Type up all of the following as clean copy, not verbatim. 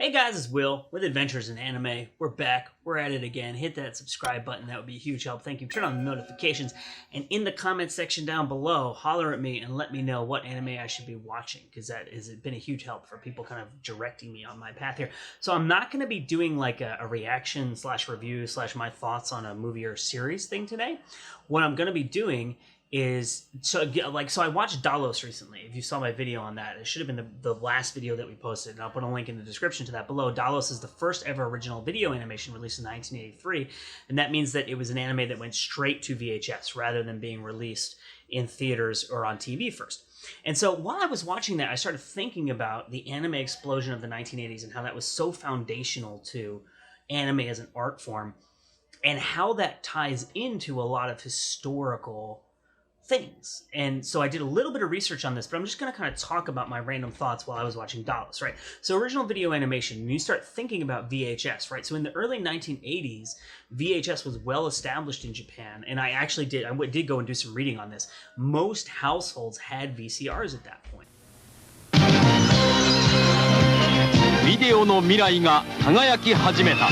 Hey guys, it's Will with Adventures in Anime. We're back. We're at it again. Hit that subscribe button. That would be a huge help. Thank you. Turn on the notifications. And in the comments section down below, holler at me and let me know what anime I should be watching, because that has been a huge help for people kind of directing me on my path here. So I'm not going to be doing like a reaction slash review slash my thoughts on a movie or series thing today. What I'm going to be doing is, so I watched Dalos recently. If you saw my video on that, it should have been the last video that we posted, and I'll put a link in the description to that below. Dalos is the first ever original video animation released in 1983, and that means that it was an anime that went straight to VHS rather than being released in theaters or on TV first. And so while I was watching that, I started thinking about the anime explosion of the 1980s and how that was so foundational to anime as an art form, and how that ties into a lot of historical things. And so I did a little bit of research on this, but I'm just going to kind of talk about my random thoughts while I was watching Dalos, right? So original video animation, when you start thinking about VHS, right? So in the early 1980s, VHS was well established in Japan, and I did go and do some reading on this. Most households had VCRs at that point. ビデオの未来が輝き始めた。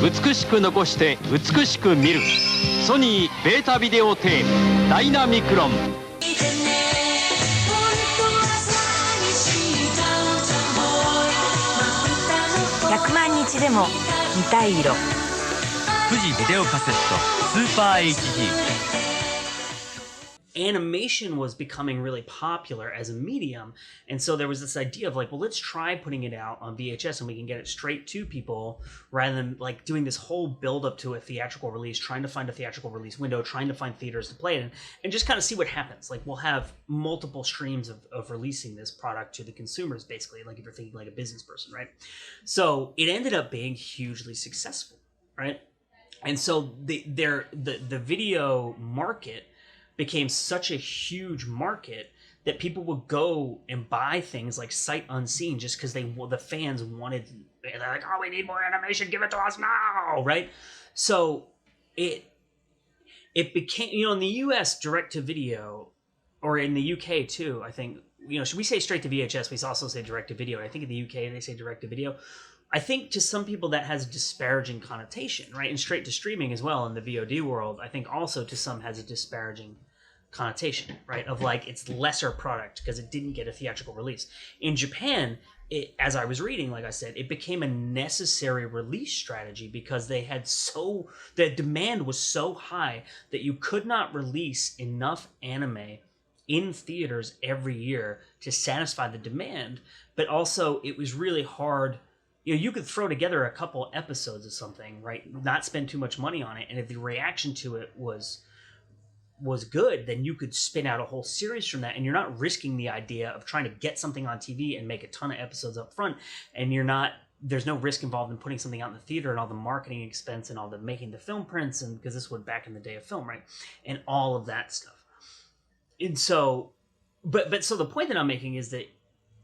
美しく残して美しく見る。ソニーベータビデオテープダイナミクロン。100万日でも見たい色。富士ビデオカセットスーパー HD。 Animation was becoming really popular as a medium, and so there was this idea of like, well, let's try putting it out on VHS and we can get it straight to people rather than like doing this whole build up to a theatrical release, trying to find a theatrical release window, trying to find theaters to play it in, and just kind of see what happens. Like, we'll have multiple streams of releasing this product to the consumers, basically, like if you're thinking like a business person, right? So it ended up being hugely successful, right? And so the video market became such a huge market that people would go and buy things like sight unseen just because the fans wanted. They're like, oh, we need more animation, give it to us now, right? So it became, in the US, direct to video, or in the UK too, I think, should we say straight to VHS? We also say direct to video. I think in the UK they say direct to video. I think to some people that has a disparaging connotation, right? And straight to streaming as well in the VOD world, I think also to some has a disparaging connotation, right? Of like, it's lesser product because it didn't get a theatrical release. In Japan, as I was reading, like I said, it became a necessary release strategy because the demand was so high that you could not release enough anime in theaters every year to satisfy the demand. But also, it was really hard. You could throw together a couple episodes of something, right? Not spend too much money on it, and if the reaction to it was good, then you could spin out a whole series from that, and you're not risking the idea of trying to get something on TV and make a ton of episodes up front, and there's no risk involved in putting something out in the theater and all the marketing expense and all the making the film prints, and because this was back in the day of film, right? And all of that stuff. And so, so the point that I'm making is that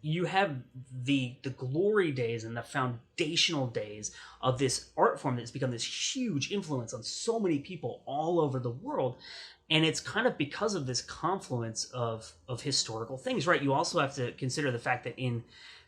you have the glory days and the foundational days of this art form that's become this huge influence on so many people all over the world. And it's kind of because of this confluence of historical things, right? You also have to consider the fact that in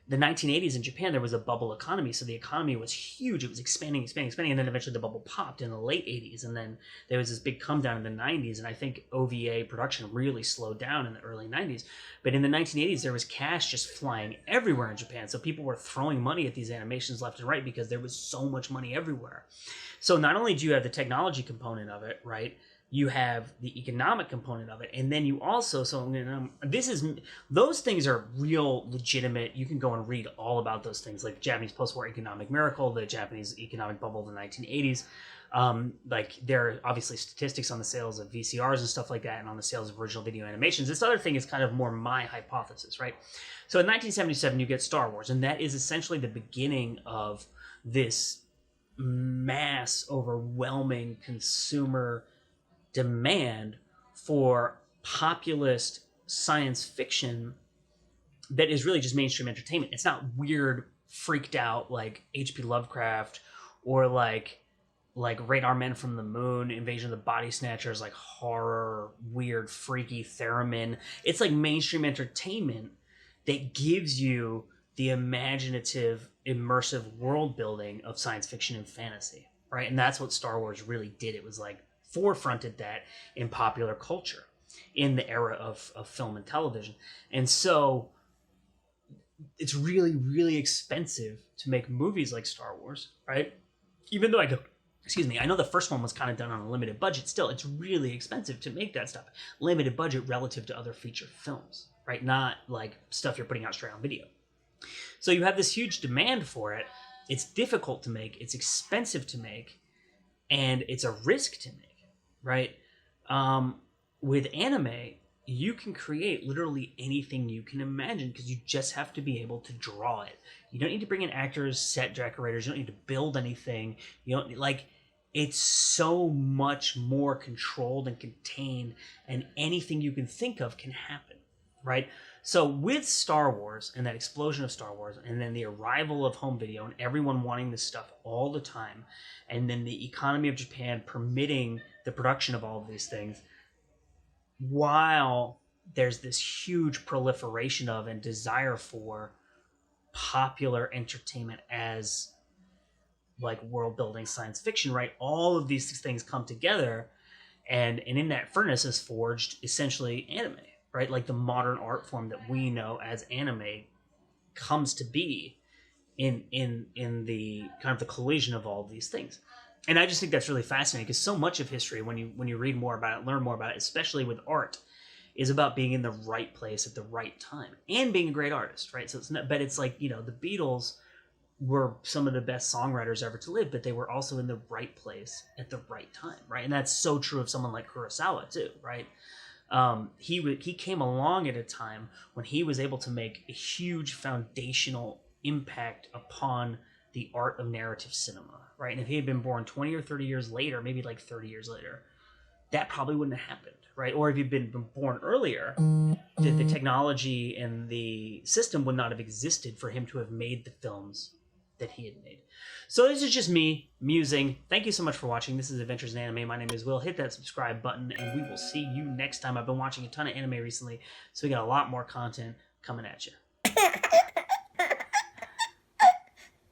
the 1980s in Japan, there was a bubble economy. So the economy was huge. It was expanding. And then eventually the bubble popped in the late 80s. And then there was this big come down in the 90s. And I think OVA production really slowed down in the early 90s. But in the 1980s, there was cash just flying everywhere in Japan. So people were throwing money at these animations left and right because there was so much money everywhere. So not only do you have the technology component of it, right? You have the economic component of it, and then you also, those things are real legitimate. You can go and read all about those things, like Japanese post-war economic miracle, the Japanese economic bubble of the 1980s. Like, there are obviously statistics on the sales of VCRs and stuff like that, and on the sales of original video animations. This other thing is kind of more my hypothesis, right? So in 1977, you get Star Wars, and that is essentially the beginning of this mass, overwhelming consumer demand for populist science fiction that is really just mainstream entertainment. It's not weird, freaked out like H.P. Lovecraft or like Radar Men from the Moon, Invasion of the Body Snatchers, like horror, weird, freaky theremin. It's like mainstream entertainment that gives you the imaginative, immersive world building of science fiction and fantasy, right? And that's what Star Wars really did. It was like forefronted that in popular culture in the era of film and television. And so it's really, really expensive to make movies like Star Wars, right? Even though I know the first one was kind of done on a limited budget, still, it's really expensive to make that stuff. Limited budget relative to other feature films, right? Not like stuff you're putting out straight on video. So you have this huge demand for it. It's difficult to make, it's expensive to make, and it's a risk to make, right? With anime, you can create literally anything you can imagine because you just have to be able to draw it. You don't need to bring in actors, set decorators. You don't need to build anything. You don't like. It's so much more controlled and contained, and anything you can think of can happen, right? So with Star Wars and that explosion of Star Wars, and then the arrival of home video and everyone wanting this stuff all the time, and then the economy of Japan permitting the production of all of these things, while there's this huge proliferation of and desire for popular entertainment as like world building science fiction, right? All of these things come together, and in that furnace is forged essentially anime, right? Like the modern art form that we know as anime comes to be in the kind of the collision of all of these things. And I just think that's really fascinating because so much of history, when you read more about it, learn more about it, especially with art, is about being in the right place at the right time and being a great artist, right? So it's not, but it's like, you know, the Beatles were some of the best songwriters ever to live, but they were also in the right place at the right time, right? And that's so true of someone like Kurosawa too, right? He came along at a time when he was able to make a huge foundational impact upon the art of narrative cinema, right? And if he had been born 20 or 30 years later, maybe like 30 years later, that probably wouldn't have happened, right? Or if he'd been born earlier, the technology and the system would not have existed for him to have made the films that he had made. So this is just me musing. Thank you so much for watching. This is Adventures in Anime. My name is Will. Hit that subscribe button, and we will see you next time. I've been watching a ton of anime recently, so we got a lot more content coming at you.